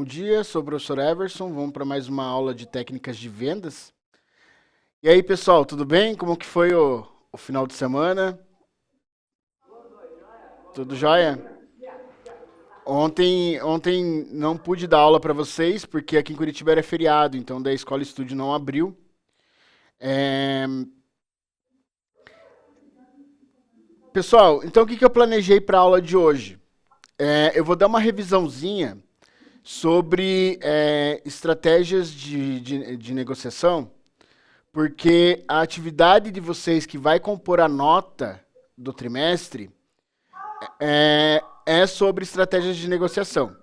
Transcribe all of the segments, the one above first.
dia, sou o professor Everson, vamos para mais uma aula de técnicas de vendas. E aí, pessoal, tudo bem? Como que foi o final de semana? Tudo jóia? Ontem não pude dar aula para vocês, porque aqui em Curitiba era feriado, então da Escola Estúdio não abriu. É, Pessoal, então o que eu planejei para a aula de hoje? Eu vou dar uma revisãozinha sobre estratégias de negociação, porque a atividade de vocês que vai compor a nota do trimestre é sobre estratégias de negociação.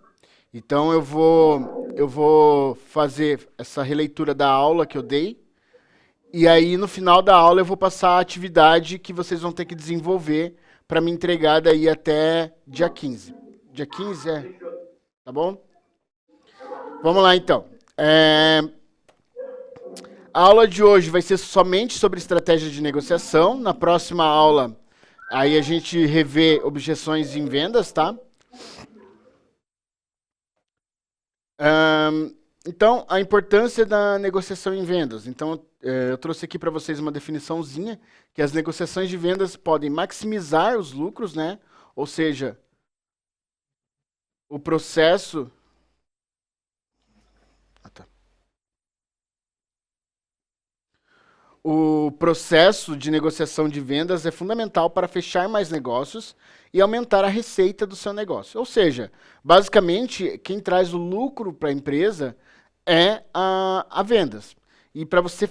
Então eu vou fazer essa releitura da aula que eu dei, e aí no final da aula eu vou passar a atividade que vocês vão ter que desenvolver para me entregar daí até dia 15. Dia 15 tá bom? Vamos lá então. A aula de hoje vai ser somente sobre estratégia de negociação. Na próxima aula, aí a gente revê objeções em vendas, tá? Então, a importância da negociação em vendas. Então, eu trouxe aqui para vocês uma definiçãozinha, que as negociações de vendas podem maximizar os lucros, né? Ou seja, o processo... O processo de negociação de vendas é fundamental para fechar mais negócios e aumentar a receita do seu negócio. Ou seja, basicamente, quem traz o lucro para a empresa é a vendas. E para você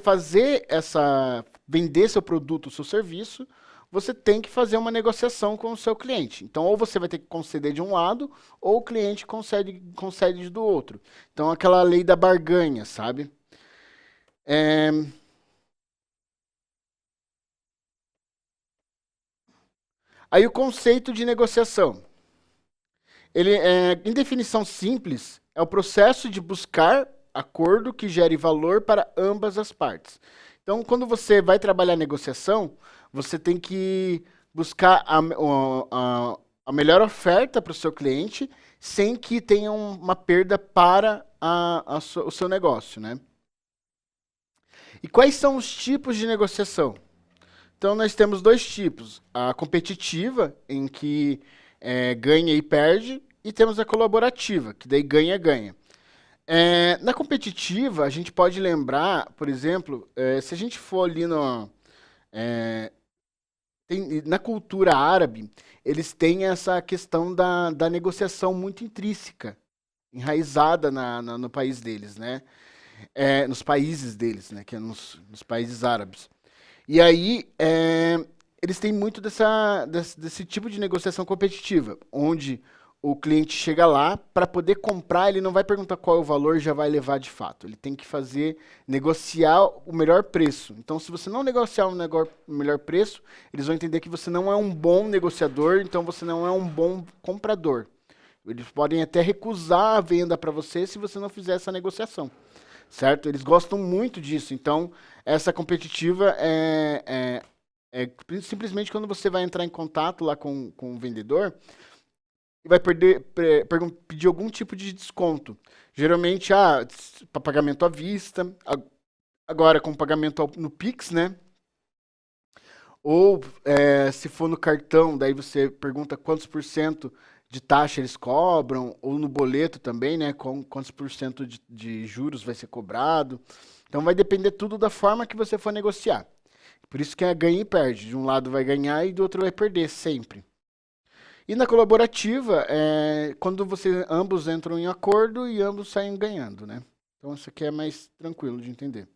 vender seu produto, seu serviço, você tem que fazer uma negociação com o seu cliente. Então, ou você vai ter que conceder de um lado, ou o cliente concede do outro. Então, aquela lei da barganha, sabe? Aí o conceito de negociação. Em definição simples, é o processo de buscar acordo que gere valor para ambas as partes. Então, quando você vai trabalhar negociação, você tem que buscar a melhor oferta para o seu cliente, sem que tenha uma perda para o seu negócio, né? E quais são os tipos de negociação? Então, nós temos dois tipos. A competitiva, em que ganha e perde, e temos a colaborativa, que daí ganha-ganha. Na competitiva, a gente pode lembrar, por exemplo, se a gente for ali na cultura árabe, eles têm essa questão da negociação muito intrínseca, enraizada no país deles, né? Nos países deles, né? Que é nos países árabes. E aí, eles têm muito desse tipo de negociação competitiva, onde o cliente chega lá, para poder comprar, ele não vai perguntar qual é o valor, já vai levar de fato. Ele tem que negociar o melhor preço. Então, se você não negociar o melhor preço, eles vão entender que você não é um bom negociador, então você não é um bom comprador. Eles podem até recusar a venda para você se você não fizer essa negociação. Certo? Eles gostam muito disso. Então, essa competitiva simplesmente quando você vai entrar em contato lá com o vendedor e vai pedir algum tipo de desconto. Geralmente, para pagamento à vista, agora com pagamento no Pix, né? Ou se for no cartão, daí você pergunta quantos por cento de taxa eles cobram, ou no boleto também, né? Quantos por cento de juros vai ser cobrado. Então vai depender tudo da forma que você for negociar. Por isso que é ganha e perde. De um lado vai ganhar e do outro vai perder, sempre. E na colaborativa, quando ambos entram em acordo e ambos saem ganhando, né? Então isso aqui é mais tranquilo de entender.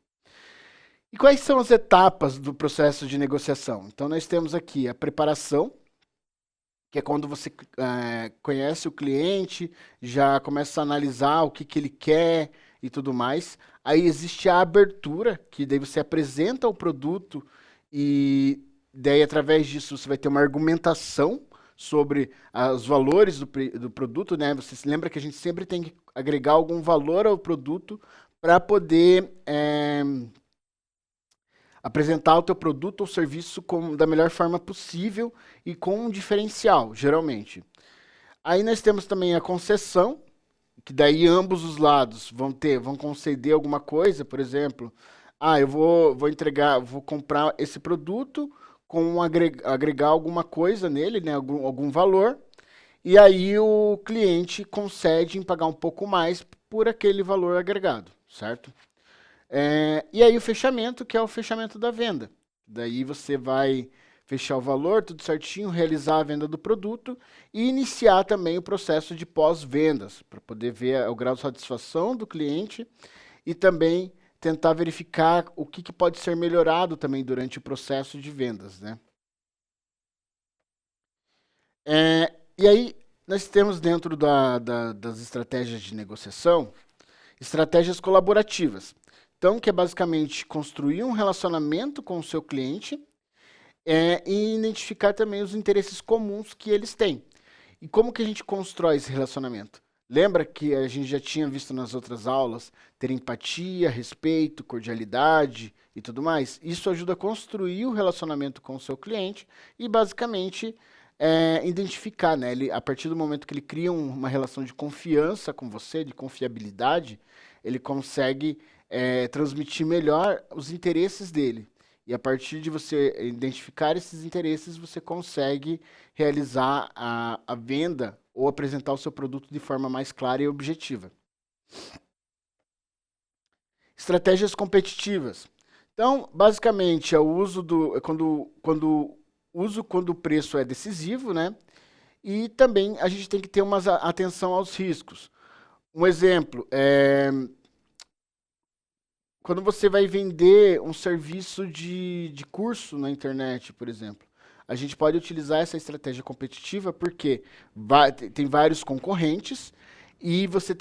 E quais são as etapas do processo de negociação? Então nós temos aqui a preparação, que é quando você conhece o cliente, já começa a analisar o que ele quer e tudo mais. Aí existe a abertura, que daí você apresenta o produto e daí através disso você vai ter uma argumentação sobre os valores do produto, né? Você se lembra que a gente sempre tem que agregar algum valor ao produto para poder apresentar o teu produto ou serviço da melhor forma possível e com um diferencial, geralmente. Aí nós temos também a concessão, que daí ambos os lados vão conceder alguma coisa, por exemplo, eu vou entregar, vou comprar esse produto com agregar alguma coisa nele, né, algum valor, e aí o cliente concede em pagar um pouco mais por aquele valor agregado, certo? E aí o fechamento, que é o fechamento da venda. Daí você vai fechar o valor, tudo certinho, realizar a venda do produto e iniciar também o processo de pós-vendas, para poder ver o grau de satisfação do cliente e também tentar verificar o que pode ser melhorado também durante o processo de vendas, né? E aí nós temos dentro das estratégias de negociação, estratégias colaborativas. Então, que é basicamente construir um relacionamento com o seu cliente e identificar também os interesses comuns que eles têm. E como que a gente constrói esse relacionamento? Lembra que a gente já tinha visto nas outras aulas ter empatia, respeito, cordialidade e tudo mais? Isso ajuda a construir o relacionamento com o seu cliente e basicamente identificar, né? A partir do momento que ele cria uma relação de confiança com você, de confiabilidade, ele consegue transmitir melhor os interesses dele. E a partir de você identificar esses interesses, você consegue realizar a venda ou apresentar o seu produto de forma mais clara e objetiva. Estratégias competitivas. Então, basicamente, é o uso quando o preço é decisivo, né? E também a gente tem que ter uma atenção aos riscos. Um exemplo, quando você vai vender um serviço de curso na internet, por exemplo, a gente pode utilizar essa estratégia competitiva porque tem vários concorrentes e você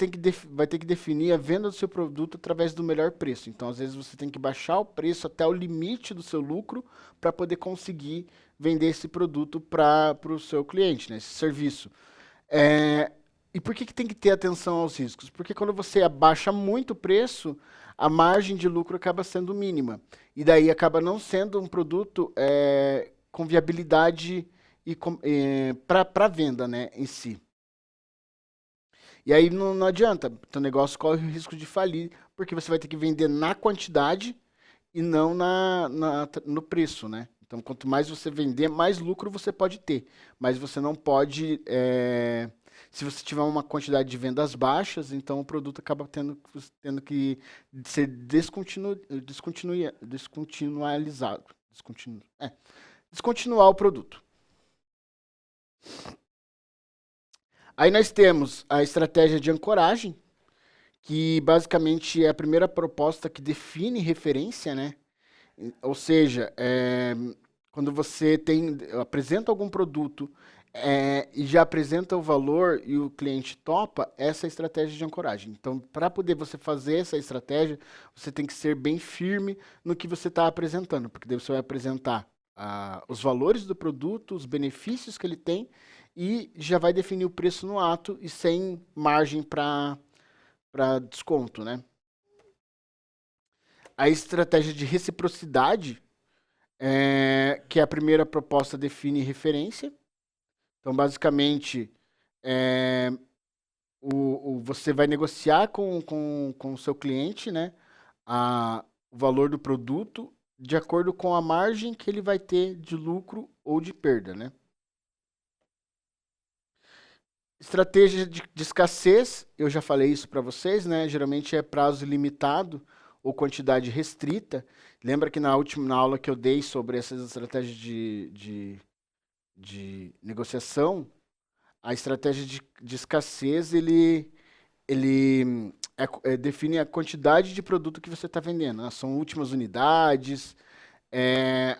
vai ter que definir a venda do seu produto através do melhor preço. Então, às vezes, você tem que baixar o preço até o limite do seu lucro para poder conseguir vender esse produto para o seu cliente, né, esse serviço. E por que tem que ter atenção aos riscos? Porque quando você abaixa muito o preço, a margem de lucro acaba sendo mínima. E daí acaba não sendo um produto com viabilidade para venda, né, em si. E aí não adianta, o negócio corre o risco de falir, porque você vai ter que vender na quantidade e não no preço, né? Então, quanto mais você vender, mais lucro você pode ter. Mas você não pode... se você tiver uma quantidade de vendas baixas, então o produto acaba tendo que ser descontinualizado. Descontinuar o produto. Aí nós temos a estratégia de ancoragem, que basicamente é a primeira proposta que define referência, né? Ou seja, quando você apresenta algum produto e já apresenta o valor e o cliente topa, essa é a estratégia de ancoragem. Então, para poder você fazer essa estratégia, você tem que ser bem firme no que você está apresentando, porque daí você vai apresentar os valores do produto, os benefícios que ele tem e já vai definir o preço no ato e sem margem para desconto, né? A estratégia de reciprocidade, que é a primeira proposta, define referência. Então, basicamente, você vai negociar com o seu cliente, né, o valor do produto de acordo com a margem que ele vai ter de lucro ou de perda, né? Estratégia de escassez, eu já falei isso para vocês, né? Geralmente é prazo limitado ou quantidade restrita. Lembra que na aula que eu dei sobre essas estratégias de negociação, a estratégia de escassez, ele define a quantidade de produto que você está vendendo, né? São últimas unidades,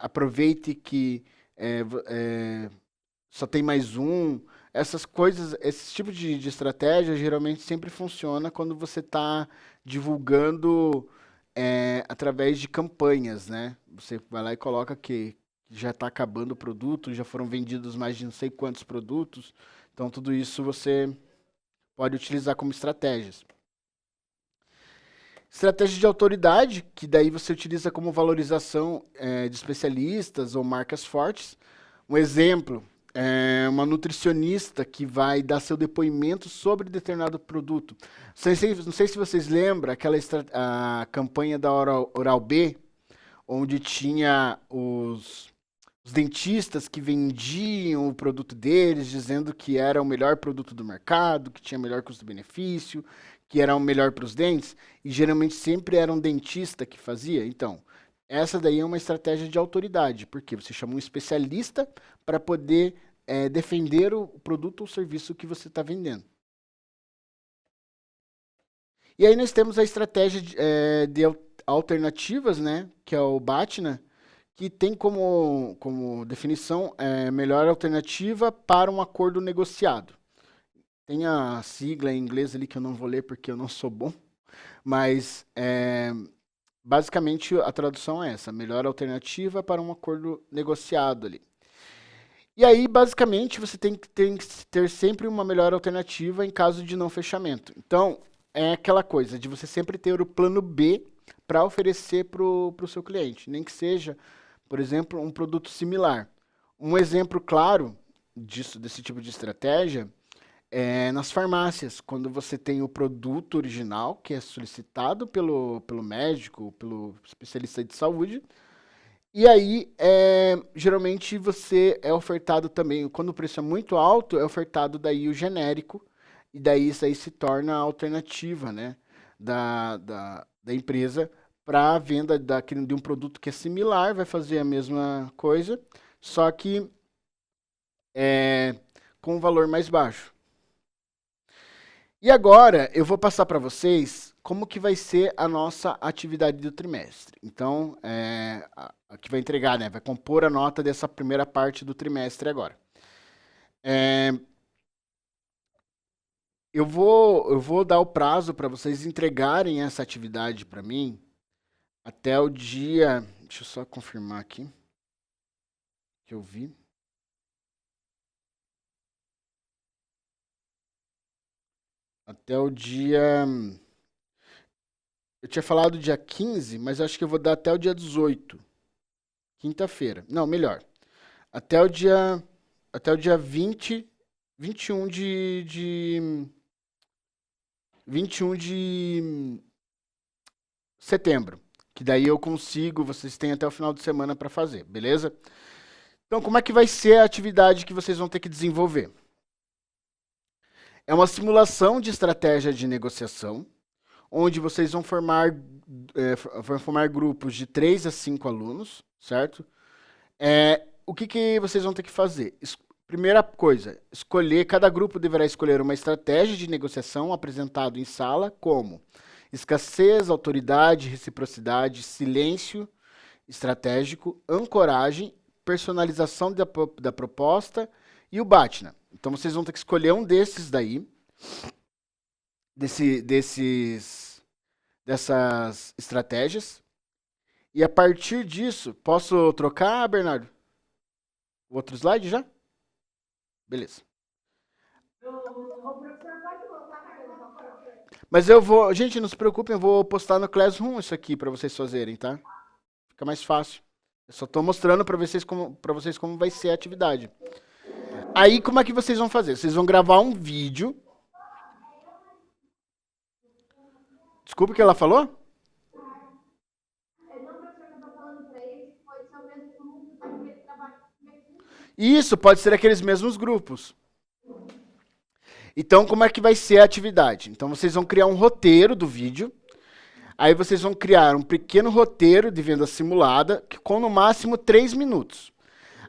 aproveite que só tem mais um. Essas coisas, esse tipo de estratégia geralmente sempre funciona quando você está divulgando através de campanhas, né? Você vai lá e coloca que já está acabando o produto, já foram vendidos mais de não sei quantos produtos. Então, tudo isso você pode utilizar como estratégias. Estratégia de autoridade, que daí você utiliza como valorização de especialistas ou marcas fortes. Um exemplo uma nutricionista que vai dar seu depoimento sobre determinado produto. Não sei se vocês lembram a campanha da Oral B, onde tinha os dentistas que vendiam o produto deles, dizendo que era o melhor produto do mercado, que tinha melhor custo-benefício, que era o melhor para os dentes, e geralmente sempre era um dentista que fazia. Então, essa daí é uma estratégia de autoridade, porque você chama um especialista para poder defender o produto ou serviço que você está vendendo. E aí nós temos a estratégia de alternativas, né, que é o BATNA, que tem como definição melhor alternativa para um acordo negociado. Tem a sigla em inglês ali que eu não vou ler porque eu não sou bom, mas basicamente a tradução é essa, melhor alternativa para um acordo negociado ali. E aí, basicamente, você tem que ter sempre uma melhor alternativa em caso de não fechamento. Então, é aquela coisa de você sempre ter o plano B para oferecer para o seu cliente, nem que seja, por exemplo, um produto similar. Um exemplo claro desse tipo de estratégia é nas farmácias, quando você tem o produto original, que é solicitado pelo médico, pelo especialista de saúde, e aí, geralmente você é ofertado também, quando o preço é muito alto, é ofertado daí o genérico, e daí isso aí se torna a alternativa, né, da empresa para a venda de um produto que é similar, vai fazer a mesma coisa, só que com um valor mais baixo. E agora eu vou passar para vocês como que vai ser a nossa atividade do trimestre. Então, a que vai entregar, né? Vai compor a nota dessa primeira parte do trimestre agora. Eu vou dar o prazo para vocês entregarem essa atividade para mim até o dia... Deixa eu só confirmar aqui que eu vi. Até o dia... Eu tinha falado dia 15, mas acho que eu vou dar até o dia 18. Quinta-feira. Não, melhor. Até o dia 21 de setembro. Que daí eu consigo, vocês têm até o final de semana para fazer, beleza? Então, como é que vai ser a atividade que vocês vão ter que desenvolver? É uma simulação de estratégia de negociação, onde vocês vão formar grupos de 3 a 5 alunos, certo? O que vocês vão ter que fazer? Primeira coisa, cada grupo deverá escolher uma estratégia de negociação apresentado em sala, como escassez, autoridade, reciprocidade, silêncio estratégico, ancoragem, personalização da proposta e o BATNA. Então vocês vão ter que escolher um desses daí, dessas estratégias. E a partir disso, posso trocar, Bernardo? O outro slide já? Beleza. Mas eu vou... Gente, não se preocupem, eu vou postar no Classroom isso aqui para vocês fazerem, tá? Fica mais fácil. Eu só estou mostrando para vocês como vai ser a atividade. Aí, como é que vocês vão fazer? Vocês vão gravar um vídeo. Desculpa o que ela falou? Isso, pode ser aqueles mesmos grupos. Então, como é que vai ser a atividade? Então, vocês vão criar um roteiro do vídeo. Aí vocês vão criar um pequeno roteiro de venda simulada, com no máximo 3 minutos.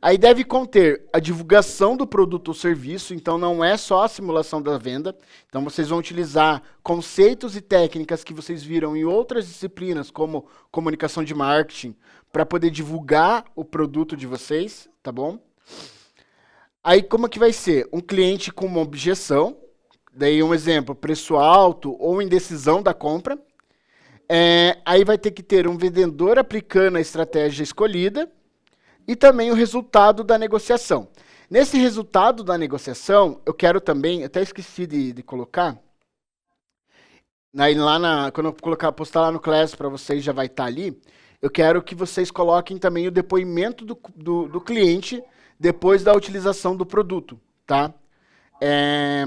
Aí deve conter a divulgação do produto ou serviço, então não é só a simulação da venda. Então vocês vão utilizar conceitos e técnicas que vocês viram em outras disciplinas, como comunicação de marketing, para poder divulgar o produto de vocês, tá bom? Aí como é que vai ser? Um cliente com uma objeção, daí um exemplo, preço alto ou indecisão da compra. Aí vai ter que ter um vendedor aplicando a estratégia escolhida e também o resultado da negociação. Nesse resultado da negociação, eu quero também, até esqueci de colocar, quando eu postar lá no Class para vocês, já vai estar ali, eu quero que vocês coloquem também o depoimento do cliente depois da utilização do produto, tá? É,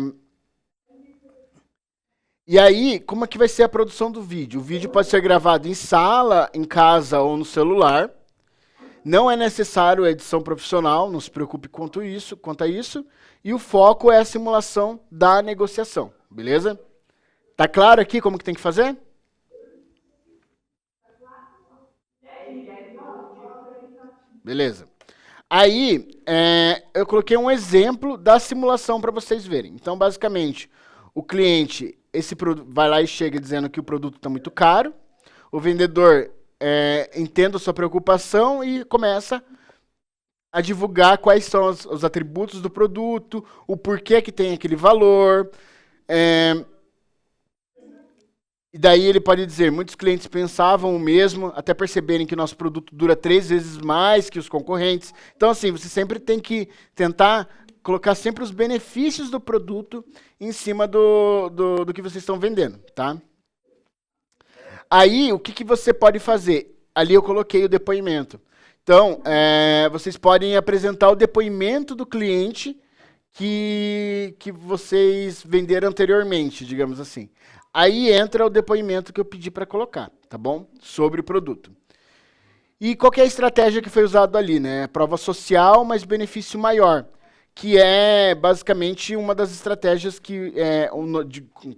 E aí, como é que vai ser a produção do vídeo? O vídeo pode ser gravado em sala, em casa ou no celular. Não é necessário a edição profissional, não se preocupe quanto a isso. E o foco é a simulação da negociação, beleza? Tá claro aqui como que tem que fazer? Beleza. Aí, eu coloquei um exemplo da simulação para vocês verem. Então, basicamente, o cliente vai lá e chega dizendo que o produto está muito caro. O vendedor entende a sua preocupação e começa a divulgar quais são os atributos do produto, o porquê que tem aquele valor. É, e daí ele pode dizer, muitos clientes pensavam o mesmo, até perceberem que nosso produto dura 3 vezes mais que os concorrentes. Então, assim, você sempre tem que tentar colocar sempre os benefícios do produto em cima do que vocês estão vendendo, tá? Aí, o que você pode fazer? Ali eu coloquei o depoimento. Então, vocês podem apresentar o depoimento do cliente que vocês venderam anteriormente, digamos assim. Aí entra o depoimento que eu pedi para colocar, tá bom? Sobre o produto. E qual que é a estratégia que foi usada ali, né? Prova social, mas benefício maior, que é basicamente uma das estratégias que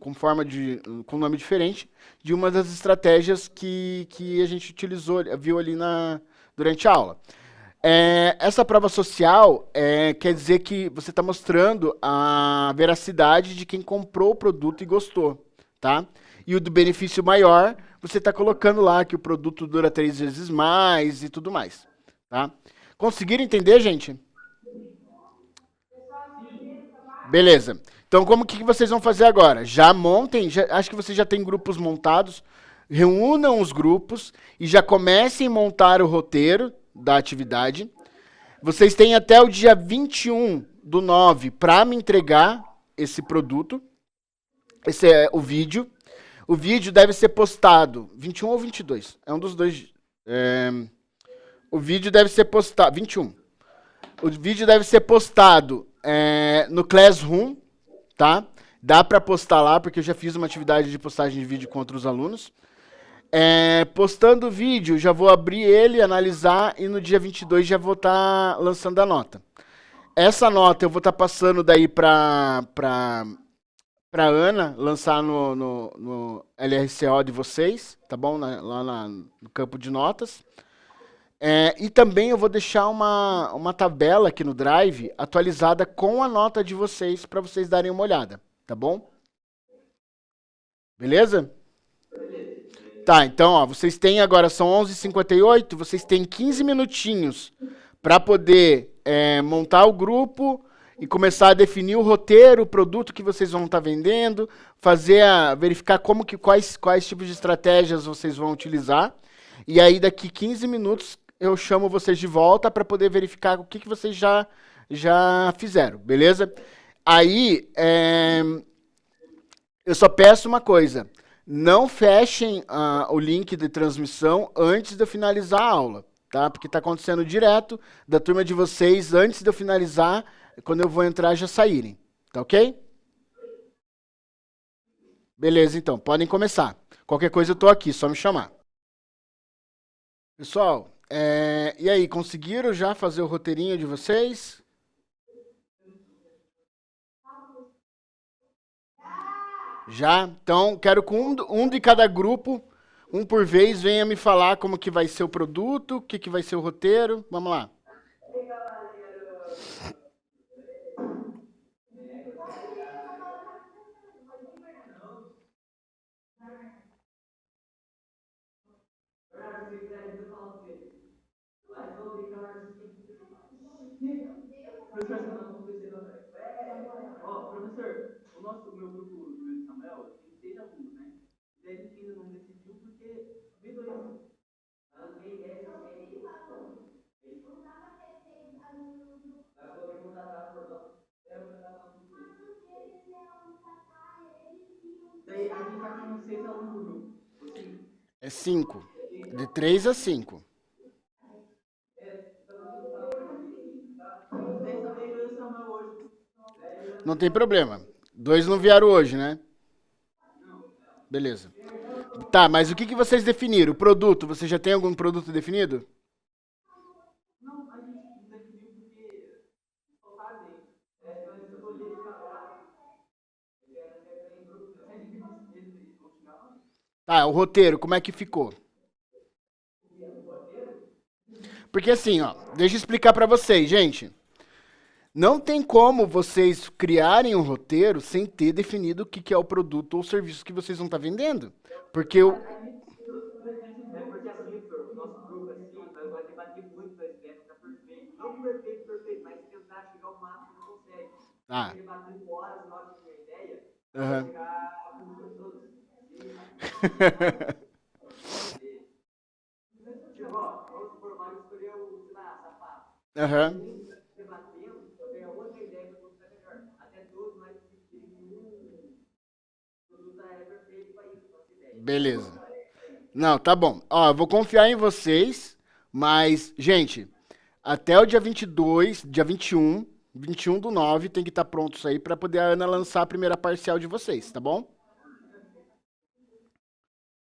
com nome diferente, de uma das estratégias que a gente viu ali durante a aula. Essa prova social quer dizer que você está mostrando a veracidade de quem comprou o produto e gostou, tá? E o do benefício maior, você está colocando lá que o produto dura 3 vezes mais e tudo mais, tá? Conseguiram entender, gente? Beleza. Então, como que vocês vão fazer agora? Já montem, acho que vocês já têm grupos montados, reúnam os grupos e já comecem a montar o roteiro da atividade. Vocês têm até o dia 21/9 para me entregar esse produto. Esse é o vídeo. O vídeo deve ser postado 21 ou 22. É um dos dois. O vídeo deve ser postado 21. O vídeo deve ser postado no Classroom, tá? Dá para postar lá, porque eu já fiz uma atividade de postagem de vídeo com outros alunos. Postando o vídeo, já vou abrir ele, analisar, e no dia 22 já vou estar lançando a nota. Essa nota eu vou estar passando daí para Ana, lançar no LRCO de vocês, tá bom? Lá no campo de notas. E também eu vou deixar uma tabela aqui no Drive atualizada com a nota de vocês, para vocês darem uma olhada, tá bom? Beleza? Tá, então, ó, vocês têm agora, são 11h58, vocês têm 15 minutinhos para poder montar o grupo e começar a definir o roteiro, o produto que vocês vão estar vendendo, verificar quais tipos de estratégias vocês vão utilizar. E aí, daqui 15 minutos, eu chamo vocês de volta para poder verificar o que vocês já fizeram, beleza? Aí, eu só peço uma coisa. Não fechem o link de transmissão antes de eu finalizar a aula, tá? Porque está acontecendo direto da turma de vocês, antes de eu finalizar, quando eu vou entrar, já saírem. Tá ok? Beleza, então. Podem começar. Qualquer coisa eu tô aqui, só me chamar. Pessoal, e aí, conseguiram já fazer o roteirinho de vocês? Já? Então, quero que um de cada grupo, um por vez, venha me falar como que vai ser o produto, o que vai ser o roteiro. Vamos lá. Professor, o meu grupo do Samuel tem 6 alunos, né? E daí a gente ainda não decidiu porque veio dois. Daí a gente tá com 6 alunos no grupo. É 5. De 3 a 5. Não tem problema. Dois não vieram hoje, né? Beleza. Tá, mas o que que vocês definiram? O produto, você já tem algum produto definido? Não, a gente não definiu porque só fazem. Essa metodologia de trabalho é em produto. A gente vão chegar. Tá, o roteiro, como é que ficou? Porque assim, ó, deixa eu explicar pra vocês, gente. Não tem como vocês criarem um roteiro sem ter definido o que que é o produto ou serviço que vocês vão estar vendendo. Porque o. É porque assim, Heitor, o nosso grupo assim, vai debater muito a ideia, ficar perfeito. Não perfeito, perfeito, mas tentar chegar ao máximo que consegue. Ah, Debatendo horas na hora de ter ideia, vai aham. chegar a conclusão todas. Tipo, ó, vamos supor, o Mário escolheu, sei lá, sapato. Aham. Debatendo, eu tenho outra ideia para você melhor. Até todos nós discutirem um produto é perfeito para isso, nossa ideia. Beleza. Não, tá bom. Ó, eu vou confiar em vocês, mas, gente, até o dia 22, dia 21 do 9, tem que estar pronto isso aí pra poder a Ana lançar a primeira parcial de vocês, tá bom?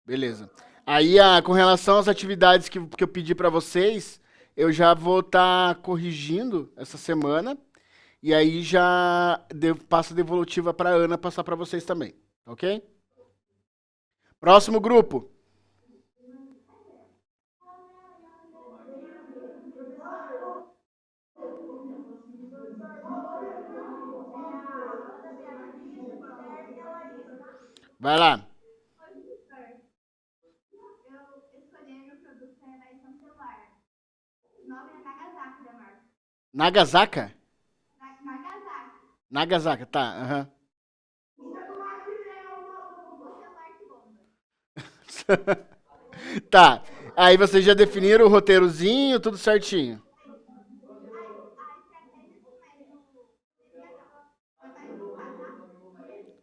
Beleza. Aí, com relação às atividades que eu pedi pra vocês, eu já vou estar corrigindo essa semana e aí já passo a devolutiva pra Ana passar pra vocês também, ok? Próximo grupo. Vai lá. Eu escolhi meu produto era edição celular. O nome é Nagasaki da marca. Nagasaka? Nagasaki. Nagasaka, tá. Aham. O celular que bomba. Tá. Aí vocês já definiram o roteirozinho, tudo certinho. A estratégia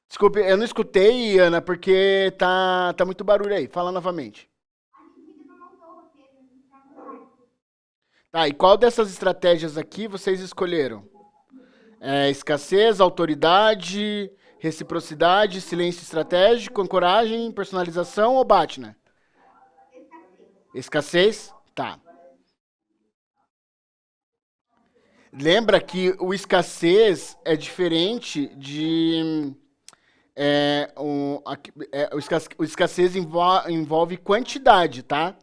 Desculpe, eu não escutei, Ana, porque tá muito barulho aí. Fala novamente. a gente ainda não montou o roteiro, a gente tá no site. Tá, e qual dessas estratégias aqui vocês escolheram? Escassez, autoridade, reciprocidade, silêncio estratégico, ancoragem, personalização ou Batna? Escassez? Tá. Lembra que o escassez é diferente de. O escassez envolve quantidade, tá?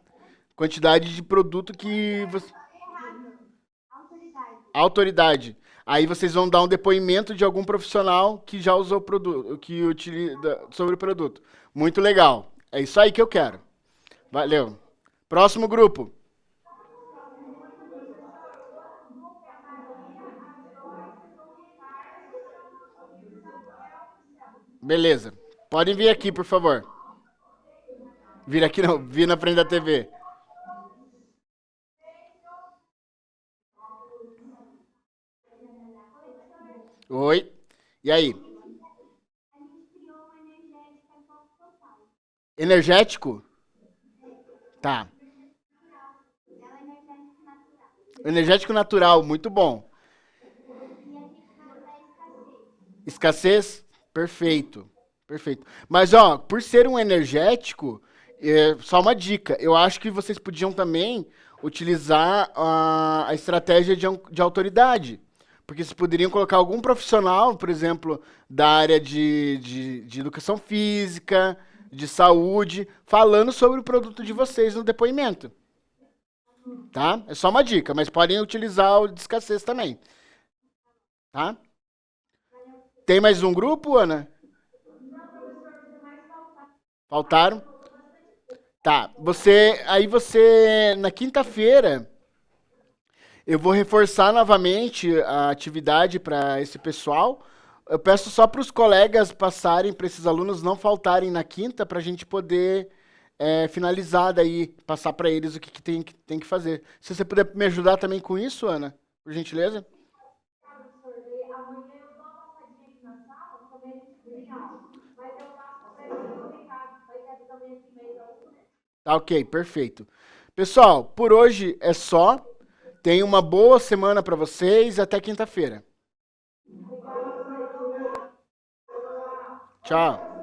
Quantidade de produto que você. Errado. Autoridade. Autoridade. Aí vocês vão dar um depoimento de algum profissional que já usou o produto, que utiliza sobre o produto. Muito legal. É isso aí que eu quero. Valeu. Próximo grupo. Beleza. Podem vir aqui, por favor. Vir aqui não, vir na frente da TV. Oi. E aí? A gente criou uma energética foco total. Energético? Tá. Ela é energética natural. Energético natural, muito bom. E a gente vai usar escassez. Escassez? Perfeito. Perfeito. Mas, ó, por ser um energético, só uma dica. Eu acho que vocês podiam também utilizar a estratégia de autoridade. Porque vocês poderiam colocar algum profissional, por exemplo, da área de educação física, de saúde, falando sobre o produto de vocês no depoimento. Tá? É só uma dica, mas podem utilizar o de escassez também. Tá? Tem mais um grupo, Ana? Faltaram? Tá. Na quinta-feira, eu vou reforçar novamente a atividade para esse pessoal. Eu peço só para os colegas passarem, para esses alunos não faltarem na quinta, para a gente poder finalizar daí, passar para eles o que tem que fazer. Se você puder me ajudar também com isso, Ana, por gentileza. Amanhã eu dou uma passadinha aqui na sala, também a gente tem aula. Mas eu passo para ele no recado, vai ter também aqui meio da. Tá ok, perfeito. Pessoal, por hoje é só. Tenha uma boa semana para vocês e até quinta-feira. Tchau.